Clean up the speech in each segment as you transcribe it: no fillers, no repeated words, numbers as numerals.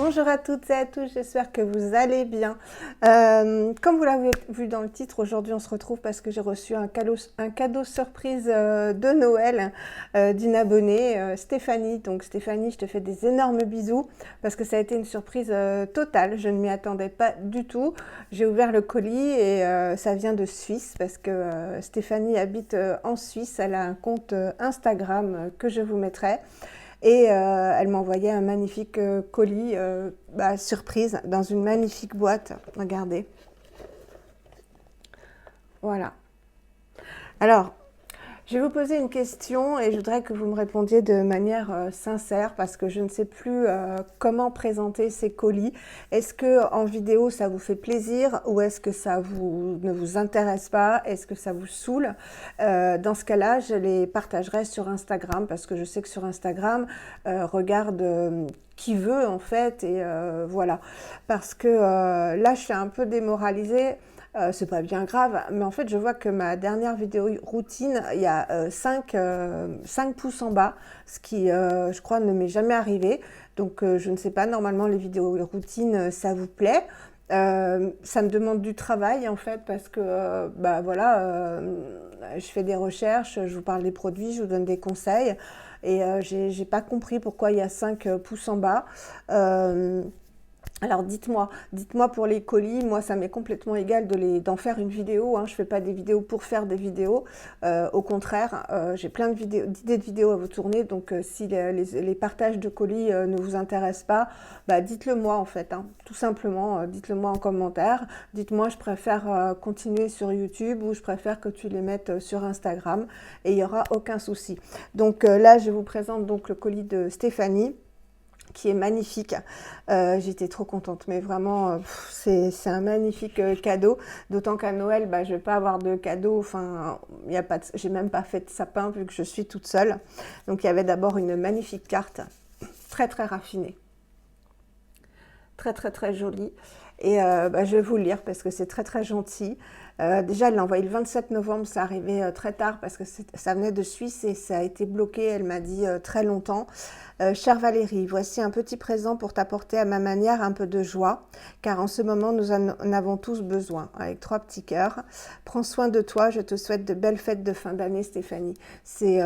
Bonjour à toutes et à tous, j'espère que vous allez bien. Comme vous l'avez vu dans le titre, aujourd'hui on se retrouve parce que j'ai reçu un cadeau surprise de Noël d'une abonnée, Stéphanie. Donc Stéphanie, je te fais des énormes bisous parce que ça a été une surprise totale, je ne m'y attendais pas du tout. J'ai ouvert le colis et ça vient de Suisse parce que Stéphanie habite en Suisse, elle a un compte Instagram que je vous mettrai. Et elle m'a envoyé un magnifique colis, surprise, dans une magnifique boîte. Regardez. Voilà. Alors, je vais vous poser une question et je voudrais que vous me répondiez de manière sincère parce que je ne sais plus comment présenter ces colis. Est-ce que en vidéo ça vous fait plaisir ou est-ce que ne vous intéresse pas? Est-ce que ça vous saoule? Dans ce cas-là, je les partagerai sur Instagram parce que je sais que sur Instagram, regarde qui veut en fait et voilà. Parce que là, je suis un peu démoralisée. C'est pas bien grave, mais en fait je vois que ma dernière vidéo routine, il y a 5 pouces en bas, ce qui je crois ne m'est jamais arrivé. Donc je ne sais pas, normalement les vidéos routines ça vous plaît. Ça me demande du travail en fait parce que je fais des recherches, je vous parle des produits, je vous donne des conseils et j'ai pas compris pourquoi il y a 5 pouces en bas. Alors dites-moi pour les colis, moi ça m'est complètement égal d'en faire une vidéo, hein. Je ne fais pas des vidéos pour faire des vidéos, au contraire, j'ai plein d'idées de vidéos à vous tourner, donc si les partages de colis ne vous intéressent pas, dites-le moi en fait, hein. Tout simplement, dites-le moi en commentaire, dites-moi je préfère continuer sur YouTube ou je préfère que tu les mettes sur Instagram et il n'y aura aucun souci. Donc là je vous présente donc le colis de Stéphanie, qui est magnifique. J'étais trop contente, mais vraiment c'est un magnifique cadeau, d'autant qu'à Noël je vais pas avoir de cadeau, enfin il y a pas j'ai même pas fait de sapin vu que je suis toute seule. Donc il y avait d'abord une magnifique carte très très raffinée, très jolie et je vais vous le lire parce que c'est très gentil. Déjà elle l'a envoyé le 27 novembre, ça arrivait très tard parce que ça venait de Suisse et ça a été bloqué, elle m'a dit très longtemps. Chère Valérie, voici un petit présent pour t'apporter à ma manière un peu de joie, car en ce moment nous en avons tous besoin, avec 3 petits cœurs. Prends soin de toi, je te souhaite de belles fêtes de fin d'année Stéphanie. C'est,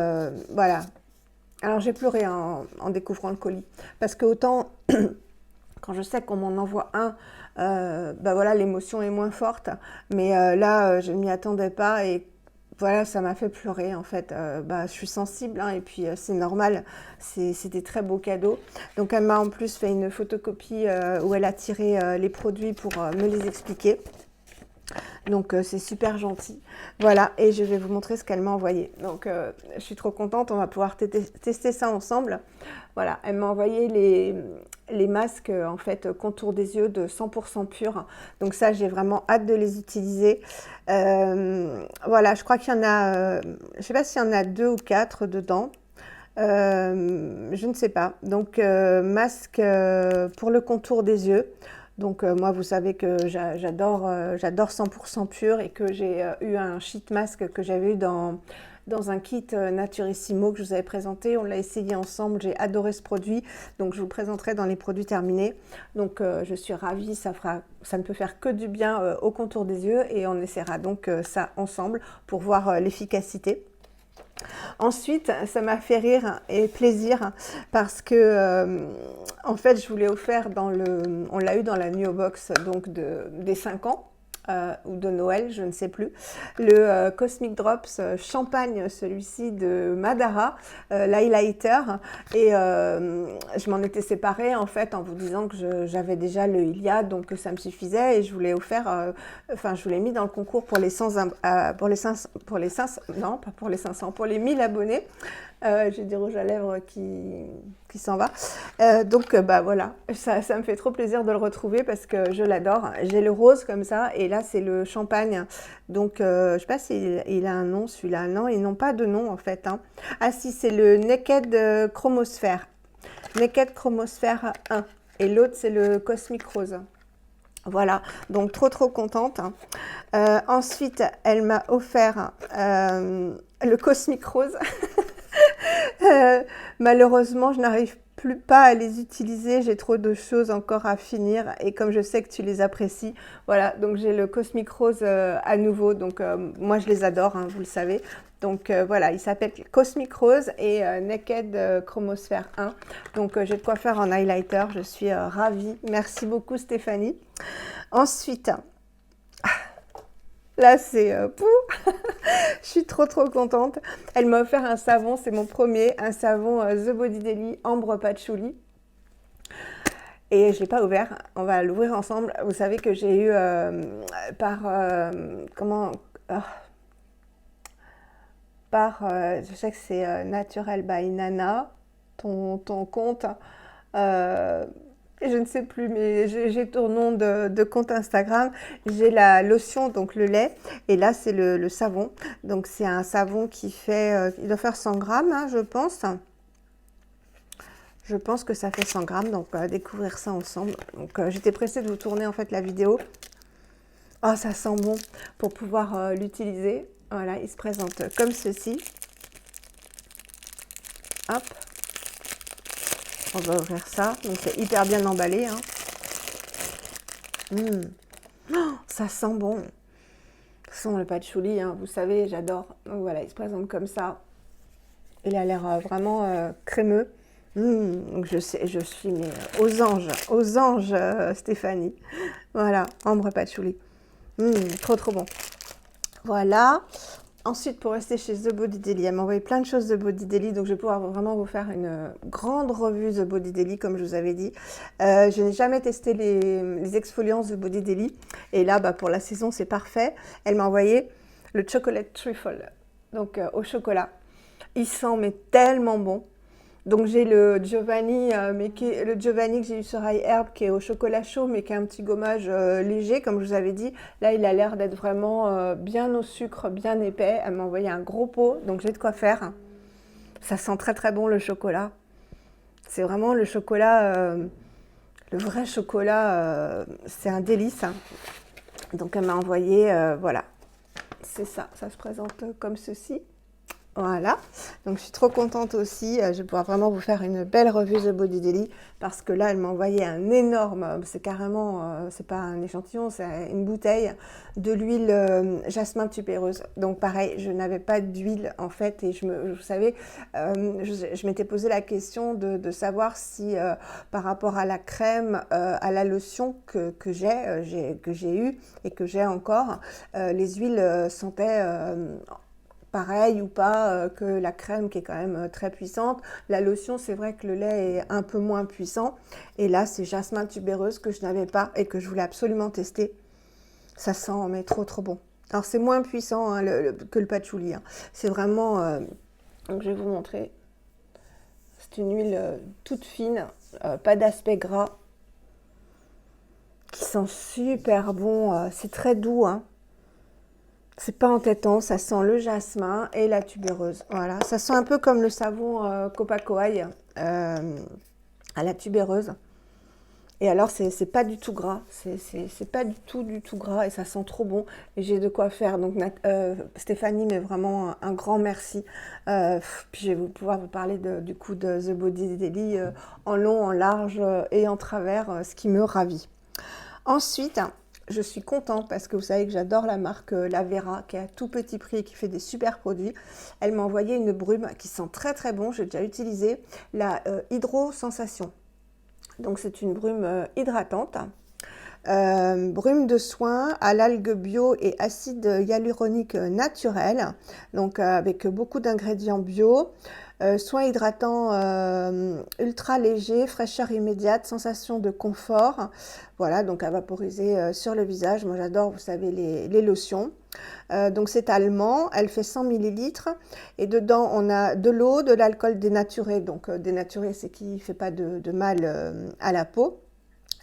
voilà. Alors j'ai pleuré en découvrant le colis, parce que autant quand je sais qu'on m'en envoie un, voilà, l'émotion est moins forte, mais là je ne m'y attendais pas et voilà, ça m'a fait pleurer en fait. Je suis sensible hein, et puis c'est normal, c'est des très beaux cadeaux. Donc elle m'a en plus fait une photocopie où elle a tiré les produits pour me les expliquer. Donc c'est super gentil. Voilà, et je vais vous montrer ce qu'elle m'a envoyé. Donc je suis trop contente, on va pouvoir tester ça ensemble. Voilà, elle m'a envoyé les masques en fait contour des yeux de 100% pur. Donc ça, j'ai vraiment hâte de les utiliser. Voilà, je crois qu'il y en a, je sais pas s'il y en a 2 ou 4 dedans. Je ne sais pas. Donc masque pour le contour des yeux. Donc moi, vous savez que j'adore 100% pur et que j'ai eu un sheet mask que j'avais eu dans un kit Naturissimo que je vous avais présenté. On l'a essayé ensemble, j'ai adoré ce produit. Donc je vous le présenterai dans les produits terminés. Donc je suis ravie, ça ne peut faire que du bien au contour des yeux et on essaiera donc ça ensemble pour voir l'efficacité. Ensuite, ça m'a fait rire et plaisir parce que, en fait, je vous l'ai offert on l'a eu dans la Nuo Box donc des 5 ans. Ou de Noël, je ne sais plus. Le Cosmic Drops champagne, celui-ci de Madara, l'highlighter. Et je m'en étais séparée en fait en vous disant que j'avais déjà le Iliad, donc que ça me suffisait et je vous l'ai offert, je vous l'ai mis dans le concours pour les 500, non pas pour les 500, pour les 1000 abonnés. J'ai du rouge à lèvres qui s'en va. Donc voilà, ça me fait trop plaisir de le retrouver parce que je l'adore. J'ai le rose comme ça et là c'est le champagne. Donc je sais pas s'il a un nom celui-là. Non, ils n'ont pas de nom en fait. Hein. Ah si, c'est le Naked Chromosphère. Naked Chromosphère 1. Et l'autre c'est le Cosmic Rose. Voilà, donc trop contente. Ensuite, elle m'a offert le Cosmic Rose. Malheureusement, je n'arrive plus pas à les utiliser, j'ai trop de choses encore à finir et comme je sais que tu les apprécies, voilà, donc j'ai le Cosmic Rose à nouveau, donc moi je les adore, hein, vous le savez. Donc voilà, il s'appelle Cosmic Rose et Naked Chromosphère 1. Donc j'ai de quoi faire en highlighter, je suis ravie. Merci beaucoup Stéphanie. Ensuite, là c'est je suis trop contente. Elle m'a offert un savon, c'est mon premier, un savon The Body Daily Ambre Patchouli. Et je ne l'ai pas ouvert, on va l'ouvrir ensemble. Vous savez que j'ai eu je sais que c'est Natural by Nana, ton compte. Je ne sais plus, mais j'ai ton nom de compte Instagram. J'ai la lotion, donc le lait, et là c'est le savon. Donc c'est un savon qui fait, il doit faire 100 grammes, hein, je pense. Je pense que ça fait 100 grammes, donc on va découvrir ça ensemble. Donc j'étais pressée de vous tourner en fait la vidéo. Oh, ça sent bon pour pouvoir l'utiliser. Voilà, il se présente comme ceci. Hop. On va ouvrir ça. Donc c'est hyper bien emballé. Hein. Oh, ça sent bon. Ça sent le patchouli, hein, vous savez, j'adore. Donc voilà, il se présente comme ça. Il a l'air vraiment crémeux. Donc je suis mais, aux anges Stéphanie. Voilà, ambre patchouli. Trop bon. Voilà. Ensuite, pour rester chez The Body Daily, elle m'a envoyé plein de choses de Body Daily, donc je vais pouvoir vraiment vous faire une grande revue The Body Daily, comme je vous avais dit. Je n'ai jamais testé les exfoliants The Body Daily, et là, bah, pour la saison, c'est parfait. Elle m'a envoyé le Chocolate Truffle, donc au chocolat. Il sent mais tellement bon. Donc j'ai le Giovanni, le Giovanni que j'ai eu sur iHerb qui est au chocolat chaud mais qui a un petit gommage léger comme je vous avais dit. Là il a l'air d'être vraiment bien au sucre, bien épais. Elle m'a envoyé un gros pot donc j'ai de quoi faire. Ça sent très bon le chocolat. C'est vraiment le chocolat, le vrai chocolat, c'est un délice. Donc elle m'a envoyé, voilà, c'est ça, ça se présente comme ceci. Voilà, donc je suis trop contente aussi, je vais pouvoir vraiment vous faire une belle revue The Body Daily parce que là elle m'a envoyé un énorme, c'est carrément, c'est pas un échantillon, c'est une bouteille de l'huile jasmin tubéreuse. Donc pareil, je n'avais pas d'huile en fait et vous savez, je m'étais posé la question de savoir si par rapport à la crème, à la lotion que j'ai eue et que j'ai encore, les huiles sentaient pareil ou pas que la crème qui est quand même très puissante. La lotion, c'est vrai que le lait est un peu moins puissant. Et là, c'est jasmin tubéreuse que je n'avais pas et que je voulais absolument tester. Ça sent mais trop bon. Alors, c'est moins puissant hein, que le patchouli. Hein. C'est vraiment... donc, je vais vous montrer. C'est une huile toute fine, pas d'aspect gras, qui sent super bon. C'est très doux, hein. C'est pas entêtant, ça sent le jasmin et la tubéreuse. Voilà, ça sent un peu comme le savon Copacoaï à la tubéreuse. Et alors, c'est pas du tout gras, c'est pas du tout gras et ça sent trop bon. Et j'ai de quoi faire. Donc, Stéphanie, mais vraiment un grand merci. Puis je vais pouvoir vous parler du coup de The Body Daily en long, en large et en travers, ce qui me ravit. Ensuite, je suis contente parce que vous savez que j'adore la marque La Vera qui est à tout petit prix et qui fait des super produits. Elle m'a envoyé une brume qui sent très bon, j'ai déjà utilisé, la Hydro Sensation. Donc c'est une brume hydratante, brume de soin à l'algue bio et acide hyaluronique naturel, donc avec beaucoup d'ingrédients bio. Soin hydratant ultra léger, fraîcheur immédiate, sensation de confort. Voilà, donc à vaporiser sur le visage. Moi j'adore, vous savez, les lotions. Donc c'est allemand, elle fait 100 ml et dedans on a de l'eau, de l'alcool dénaturé. Donc dénaturé, c'est qui ne fait pas de mal à la peau.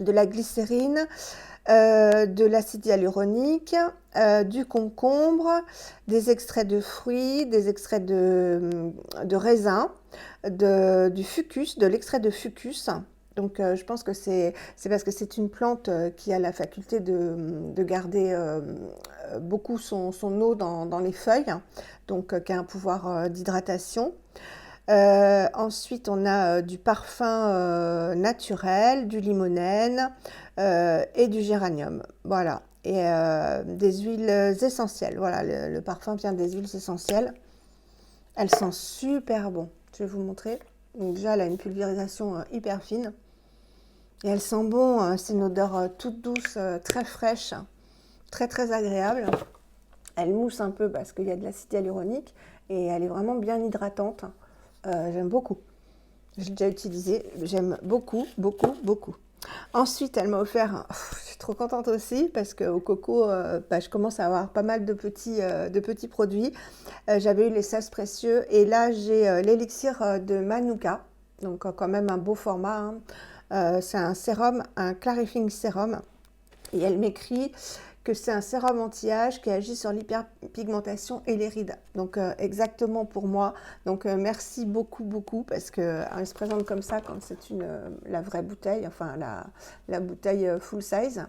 De la glycérine, de l'acide hyaluronique, du concombre, des extraits de fruits, des extraits de raisin, du fucus, de l'extrait de fucus. Donc je pense que c'est parce que c'est une plante qui a la faculté de garder beaucoup son eau dans les feuilles, donc qui a un pouvoir d'hydratation. Ensuite, on a du parfum naturel, du limonène et du géranium. Voilà. Et des huiles essentielles. Voilà, le parfum vient des huiles essentielles. Elles sentent super bon. Je vais vous montrer. Donc déjà, elle a une pulvérisation hyper fine. Et elle sent bon. C'est une odeur toute douce, très fraîche, très très agréable. Elle mousse un peu parce qu'il y a de l'acide hyaluronique. Et elle est vraiment bien hydratante. J'aime beaucoup. Je l'ai déjà utilisé. J'aime beaucoup, beaucoup, beaucoup. Ensuite, elle m'a offert, je suis trop contente aussi parce qu'au Coco, je commence à avoir pas mal de petits produits. J'avais eu les sels précieux et là, j'ai l'élixir de Manuka, donc quand même un beau format, hein. C'est un sérum, un clarifying sérum. Et elle m'écrit que c'est un sérum anti-âge qui agit sur l'hyperpigmentation et les rides. Donc exactement pour moi. Donc merci beaucoup, beaucoup, parce qu'elle se présente comme ça quand c'est la vraie bouteille, enfin la bouteille full size.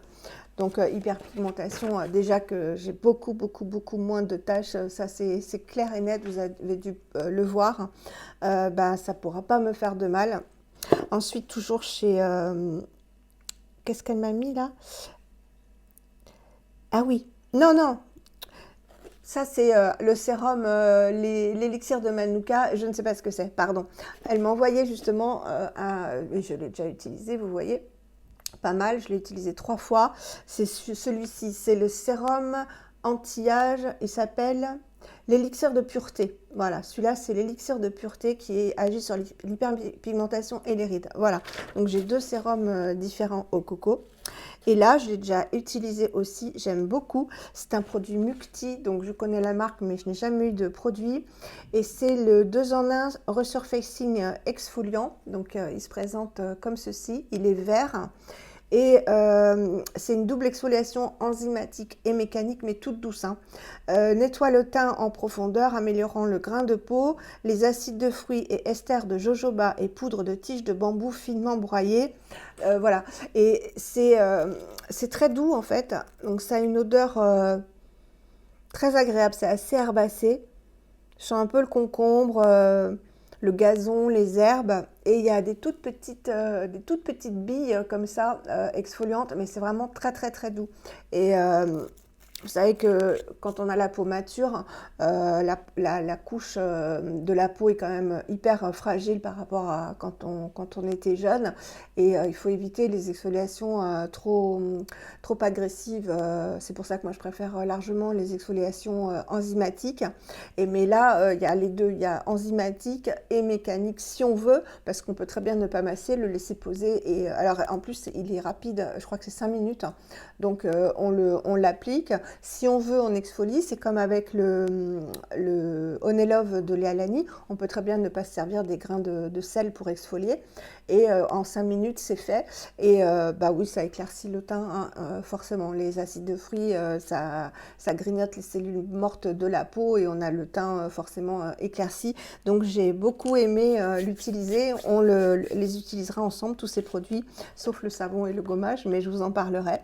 Donc hyperpigmentation, déjà que j'ai beaucoup, beaucoup, beaucoup moins de taches, ça c'est clair et net, vous avez dû le voir. Ça ne pourra pas me faire de mal. Ensuite, toujours chez... qu'est-ce qu'elle m'a mis là? Ah oui, non, non, ça c'est le sérum, l'élixir de Manuka, je ne sais pas ce que c'est, pardon. Elle m'a envoyé justement, et je l'ai déjà utilisé, vous voyez, pas mal, je l'ai utilisé 3 fois. C'est celui-ci, c'est le sérum anti-âge, il s'appelle l'élixir de pureté. Voilà, celui-là c'est l'élixir de pureté qui agit sur l'hyperpigmentation et les rides. Voilà, donc j'ai 2 sérums différents au coco. Et là, je l'ai déjà utilisé aussi, j'aime beaucoup. C'est un produit Mukti, donc je connais la marque, mais je n'ai jamais eu de produit. Et c'est le 2 en 1 Resurfacing exfoliant. Donc il se présente comme ceci, il est vert. Et c'est une double exfoliation enzymatique et mécanique, mais toute douce, hein. Nettoie le teint en profondeur, améliorant le grain de peau, les acides de fruits et esters de jojoba et poudre de tige de bambou finement broyée. Voilà, et c'est très doux en fait, donc ça a une odeur très agréable, c'est assez herbacé. Je sens un peu le concombre, le gazon, les herbes, et il y a des toutes petites billes comme ça, exfoliantes, mais c'est vraiment très très très doux. Et vous savez que quand on a la peau mature, la couche de la peau est quand même hyper fragile par rapport à quand on était jeune. Et il faut éviter les exfoliations trop agressives. C'est pour ça que moi je préfère largement les exfoliations enzymatiques. Mais là, il y a les deux, il y a enzymatique et mécanique si on veut, parce qu'on peut très bien ne pas masser, le laisser poser. Et alors en plus, il est rapide, je crois que c'est 5 minutes. Donc on l'applique. Si on veut, on exfolie. C'est comme avec le Honey Love de Léa Lani. On peut très bien ne pas se servir des grains de sel pour exfolier. Et en 5 minutes, c'est fait. Et oui, ça éclaircit le teint, hein, forcément. Les acides de fruits, ça grignote les cellules mortes de la peau et on a le teint forcément éclairci. Donc j'ai beaucoup aimé l'utiliser. On les utilisera ensemble, tous ces produits, sauf le savon et le gommage, mais je vous en parlerai.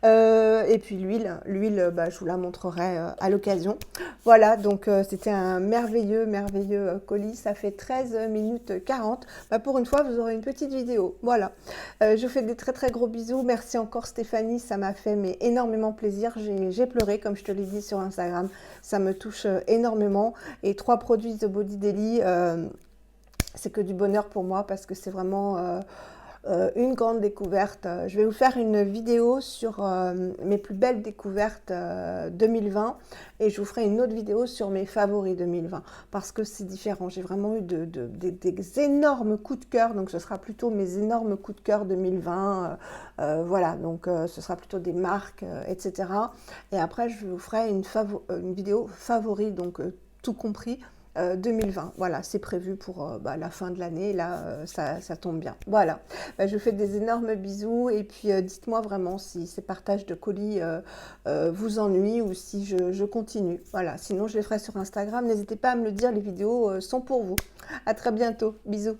Et puis l'huile, je vous la montrerai à l'occasion. Voilà, donc c'était un merveilleux colis. Ça fait 13 minutes 40. Pour une fois, vous aurez une petite vidéo. Voilà, je vous fais des très très gros bisous. Merci encore Stéphanie, ça m'a fait énormément plaisir. J'ai pleuré, comme je te l'ai dit sur Instagram. Ça me touche énormément. Et 3 produits de Body Daily, c'est que du bonheur pour moi parce que c'est vraiment... une grande découverte. Je vais vous faire une vidéo sur mes plus belles découvertes 2020 et je vous ferai une autre vidéo sur mes favoris 2020 parce que c'est différent. J'ai vraiment eu des énormes coups de cœur, donc ce sera plutôt mes énormes coups de cœur 2020. Voilà, donc ce sera plutôt des marques, etc. Et après, je vous ferai une vidéo favoris, donc tout compris. 2020, voilà, c'est prévu pour la fin de l'année, là ça tombe bien. Voilà, je vous fais des énormes bisous et puis dites-moi vraiment si ces partages de colis vous ennuient ou si je continue. Voilà, sinon je les ferai sur Instagram, n'hésitez pas à me le dire, les vidéos sont pour vous. À très bientôt, bisous.